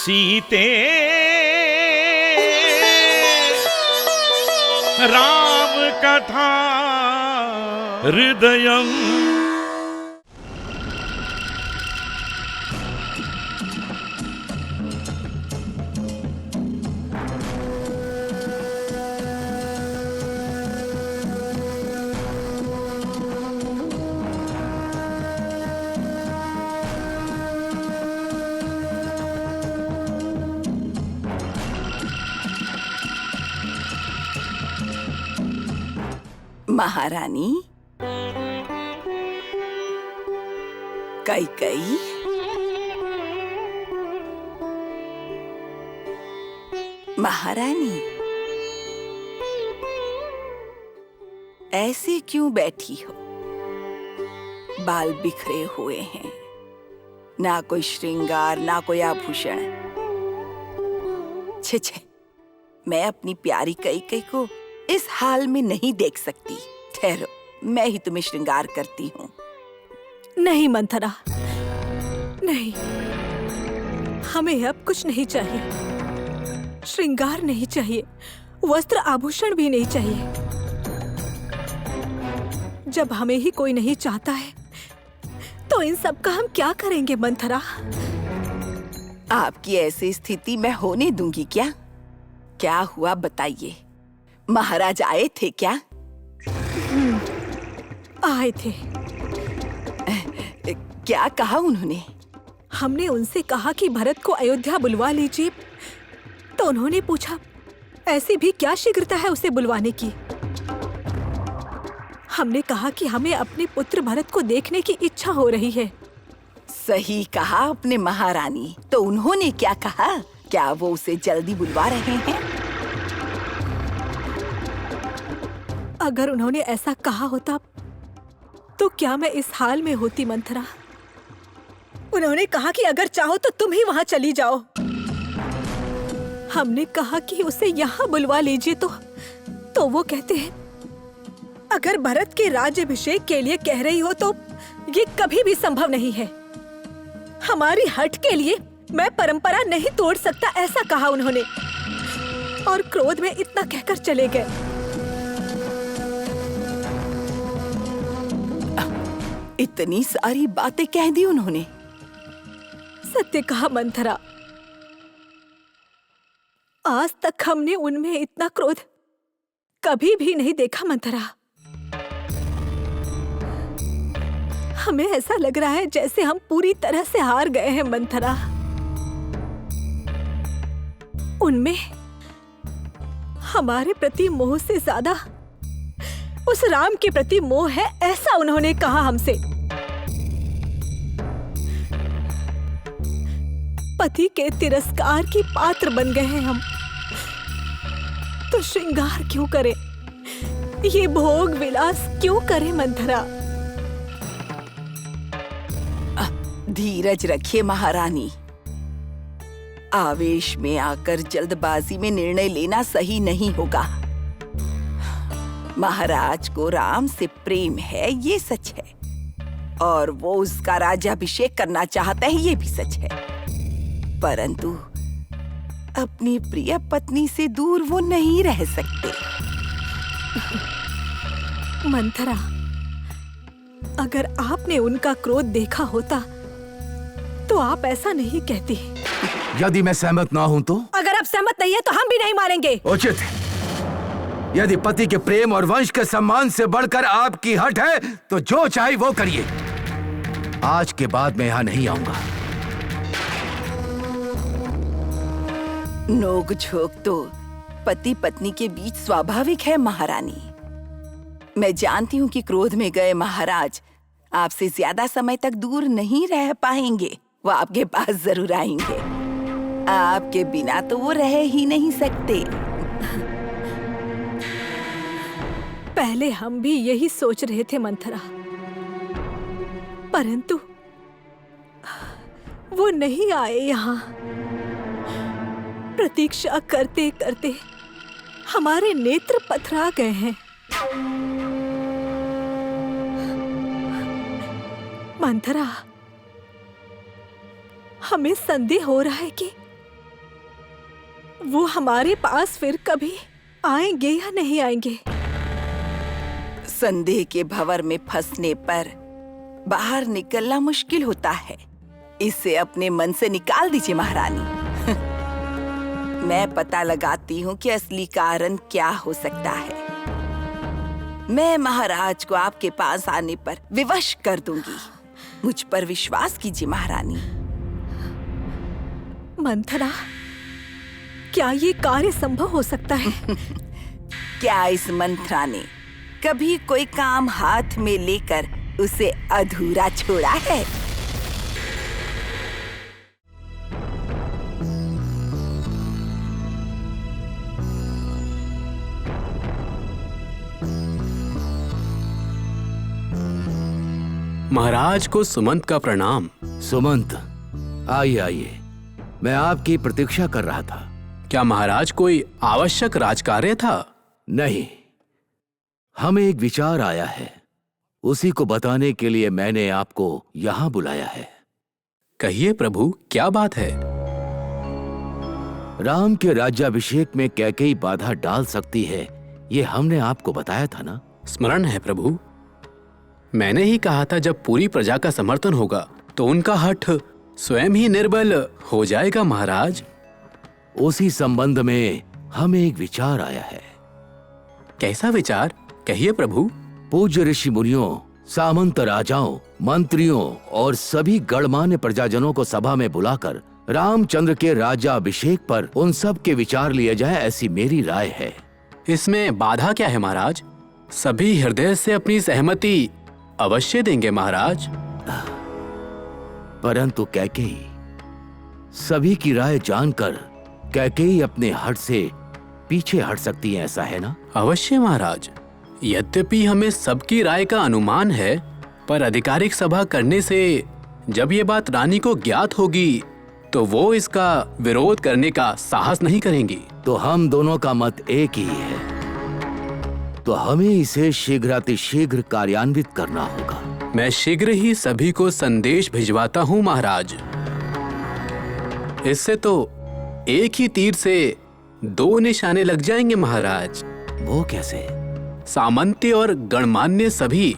सीते राम कथा हृदयम्। महारानी कैकेयी, महारानी ऐसे क्यों बैठी हो? बाल बिखरे हुए हैं, ना कोई श्रृंगार ना कोई आभूषण। छे छे, मैं अपनी प्यारी कैकेयी को इस हाल में नहीं देख सकती। ठहरो, मैं ही तुम्हें श्रृंगार करती हूँ। नहीं मंथरा, नहीं, हमें अब कुछ नहीं चाहिए। श्रृंगार नहीं चाहिए, वस्त्र आभूषण भी नहीं चाहिए। जब हमें ही कोई नहीं चाहता है तो इन सब का हम क्या करेंगे मंथरा? आपकी ऐसी स्थिति मैं होने दूंगी क्या? क्या हुआ बताइए। महाराज आए थे क्या? आए थे। क्या कहा उन्होंने? हमने उनसे कहा कि भरत को अयोध्या बुलवा लीजिए, तो उन्होंने पूछा ऐसी भी क्या शीघ्रता है उसे बुलवाने की। हमने कहा कि हमें अपने पुत्र भरत को देखने की इच्छा हो रही है। सही कहा अपने महारानी। तो उन्होंने क्या कहा? क्या वो उसे जल्दी बुलवा रहे हैं? अगर उन्होंने ऐसा कहा होता तो क्या मैं इस हाल में होती मंथरा? उन्होंने कहा कि अगर चाहो तो तुम ही वहां चली जाओ। हमने कहा कि उसे यहाँ बुलवा लीजिए, तो वो कहते हैं अगर भरत के राज्याभिषेक के लिए कह रही हो तो ये कभी भी संभव नहीं है। हमारी हट के लिए मैं परंपरा नहीं तोड़ सकता, ऐसा कहा उन्होंने। और क्रोध में इतना कहकर चले गए। इतनी सारी बातें कह दी उन्होंने। सत्य कहा मंथरा, आज तक हमने उनमें इतना क्रोध कभी भी नहीं देखा मंथरा। हमें ऐसा लग रहा है जैसे हम पूरी तरह से हार गए हैं मंथरा। उनमें हमारे प्रति मोह से ज्यादा उस राम के प्रति मोह है, ऐसा उन्होंने कहा हमसे। पति के तिरस्कार की पात्र बन गए हैं हम, तो श्रृंगार क्यों करें? ये भोग विलास क्यों करें मंथरा? धीरज रखिए महारानी। आवेश में आकर जल्दबाजी में निर्णय लेना सही नहीं होगा। महाराज को राम से प्रेम है, ये सच है, और वो उसका राज्याभिषेक करना चाहता है, ये भी सच है। परंतु अपनी प्रिय पत्नी से दूर वो नहीं रह सकते। मंथरा, अगर आपने उनका क्रोध देखा होता तो आप ऐसा नहीं कहती। यदि मैं सहमत ना हूं तो? अगर आप सहमत नहीं है तो हम भी नहीं मारेंगे। उचित। यदि पति के प्रेम और वंश के सम्मान से बढ़कर आपकी हट है तो जो चाहे वो करिए। आज के बाद मैं यहाँ नहीं आऊंगा। नोक झोंक तो पति पत्नी के बीच स्वाभाविक है महारानी। मैं जानती हूँ कि क्रोध में गए महाराज आपसे ज्यादा समय तक दूर नहीं रह पाएंगे। वो आपके पास जरूर आएंगे। आपके बिना तो वो रह ही नहीं सकते। पहले हम भी यही सोच रहे थे मंथरा, परंतु वो नहीं आए यहाँ। प्रतीक्षा करते करते हमारे नेत्र पथरा गए हैं। मंथरा, हमें संदेह हो रहा है कि वो हमारे पास फिर कभी आएंगे या नहीं आएंगे? संदेह के भंवर में फंसने पर बाहर निकलना मुश्किल होता है। इसे अपने मन से निकाल दीजिए महारानी। मैं पता लगाती हूँ कि असली कारण क्या हो सकता है। मैं महाराज को आपके पास आने पर विवश कर दूंगी। मुझ पर विश्वास कीजिए महारानी। मंथरा, क्या ये कार्य संभव हो सकता है? क्या इस मंत्रा ने कभी कोई काम हाथ में लेकर उसे अधूरा छोड़ा है? महाराज को सुमंत का प्रणाम। सुमंत, आइए आइए, मैं आपकी प्रतीक्षा कर रहा था। क्या महाराज कोई आवश्यक राजकार्य था? नहीं, हमें एक विचार आया है, उसी को बताने के लिए मैंने आपको यहाँ बुलाया है। कहिए प्रभु, क्या बात है? राम के राज्याभिषेक में कैकेयी बाधा डाल सकती है, ये हमने आपको बताया था ना? स्मरण है प्रभु। मैंने ही कहा था जब पूरी प्रजा का समर्थन होगा तो उनका हठ स्वयं ही निर्बल हो जाएगा महाराज। उसी संबंध में हमें एक विचार आया है। कैसा विचार? कहिए प्रभु। पूज्य ऋषि मुनियों, सामंत राजाओं, मंत्रियों और सभी गणमान्य प्रजाजनों को सभा में बुलाकर रामचंद्र के राज्याभिषेक पर उन सब के विचार लिए जाए, ऐसी मेरी राय है। इसमें बाधा क्या है महाराज? सभी हृदय से अपनी सहमति अवश्य देंगे महाराज। परंतु कैकेयी, सभी की राय जानकर कैकेयी अपने हट से पीछे हट सकती है, ऐसा है ना? अवश्य महाराज। यद्यपि हमें सबकी राय का अनुमान है, पर आधिकारिक सभा करने से जब ये बात रानी को ज्ञात होगी तो वो इसका विरोध करने का साहस नहीं करेंगी। तो हम दोनों का मत एक ही है, तो हमें इसे शीघ्रातिशीघ्र कार्यान्वित करना होगा। मैं शीघ्र ही सभी को संदेश भिजवाता हूँ महाराज। इससे तो एक ही तीर से दो निशाने लग जाएंगे महाराज। वो कैसे? सामंती और गणमान्य सभी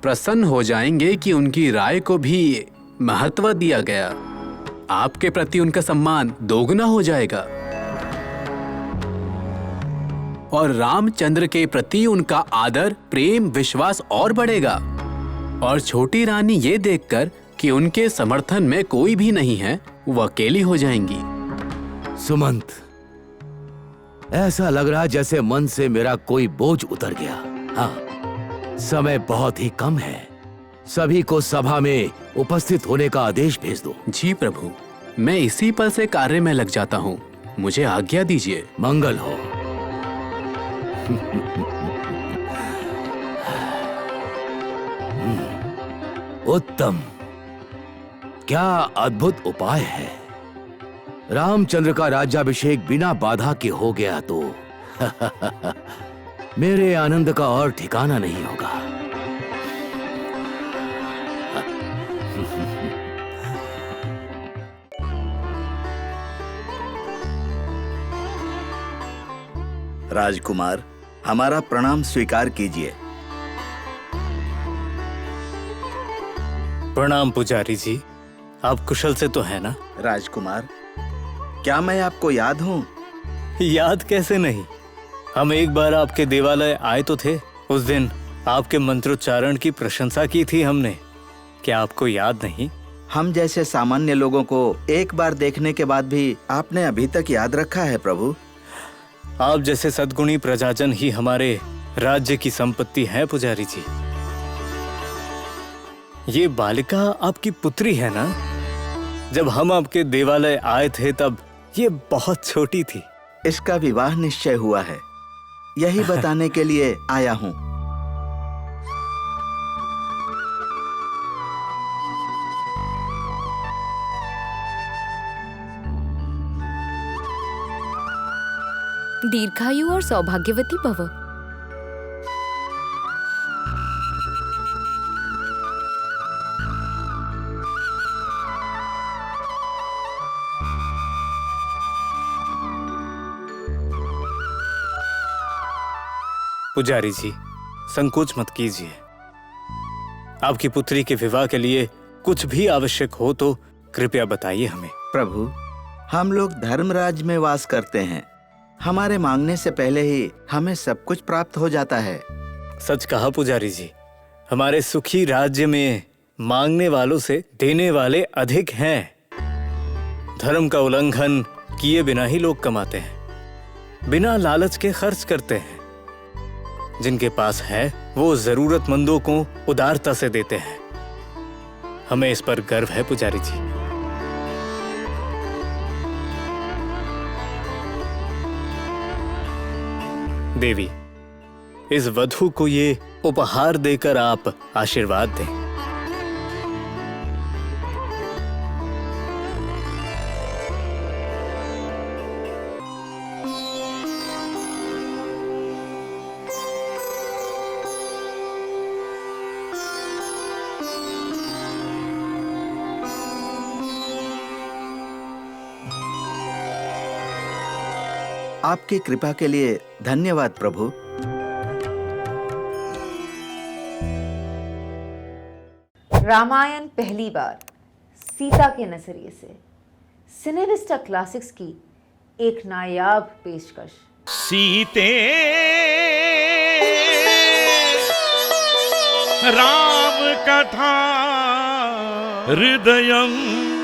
प्रसन्न हो जाएंगे कि उनकी राय को भी महत्व दिया गया। आपके प्रति उनका सम्मान दोगुना हो जाएगा और रामचंद्र के प्रति उनका आदर, प्रेम, विश्वास और बढ़ेगा। और छोटी रानी ये देखकर कि उनके समर्थन में कोई भी नहीं है, वो अकेली हो जाएंगी। सुमंत, ऐसा लग रहा जैसे मन से मेरा कोई बोझ उतर गया। हाँ, समय बहुत ही कम है, सभी को सभा में उपस्थित होने का आदेश भेज दो। जी प्रभु, मैं इसी पल से कार्य में लग जाता हूँ। मुझे आज्ञा दीजिए। मंगल हो। उत्तम, क्या अद्भुत उपाय है। रामचंद्र का राज्याभिषेक बिना बाधा के हो गया तो मेरे आनंद का और ठिकाना नहीं होगा। राजकुमार, हमारा प्रणाम स्वीकार कीजिए। प्रणाम पुजारी जी, आप कुशल से तो है ना? राजकुमार, क्या मैं आपको याद हूँ? याद कैसे नहीं, हम एक बार आपके देवालय आए तो थे। उस दिन आपके मंत्रोच्चारण की प्रशंसा की थी हमने। क्या आपको याद नहीं? हम जैसे सामान्य लोगों को एक बार देखने के बाद भी आपने अभी तक याद रखा है प्रभु। आप जैसे सद्गुणी प्रजाजन ही हमारे राज्य की संपत्ति है पुजारी जी। ये बालिका आपकी पुत्री है ना? जब हम आपके देवालय आए थे तब ये बहुत छोटी थी। इसका विवाह निश्चय हुआ है, यही बताने के लिए आया हूँ। दीर्घायु और सौभाग्यवती भव। पुजारी जी, संकोच मत कीजिए। आपकी पुत्री के विवाह के लिए कुछ भी आवश्यक हो तो कृपया बताइए हमें। प्रभु, हम लोग धर्मराज में वास करते हैं। हमारे मांगने से पहले ही हमें सब कुछ प्राप्त हो जाता है। सच कहा पुजारी जी, हमारे सुखी राज्य में मांगने वालों से देने वाले अधिक हैं। धर्म का उल्लंघन किए बिना ही लोग कमाते हैं, बिना लालच के खर्च करते हैं। जिनके पास है वो जरूरतमंदों को उदारता से देते हैं। हमें इस पर गर्व है पुजारी जी। देवी, इस वधू को ये उपहार देकर आप आशीर्वाद दें। आपकी कृपा के लिए धन्यवाद प्रभु। रामायण पहली बार सीता के नजरिए से सिनेविस्टा क्लासिक्स की एक नायाब पेशकश। सीते राम कथा हृदयं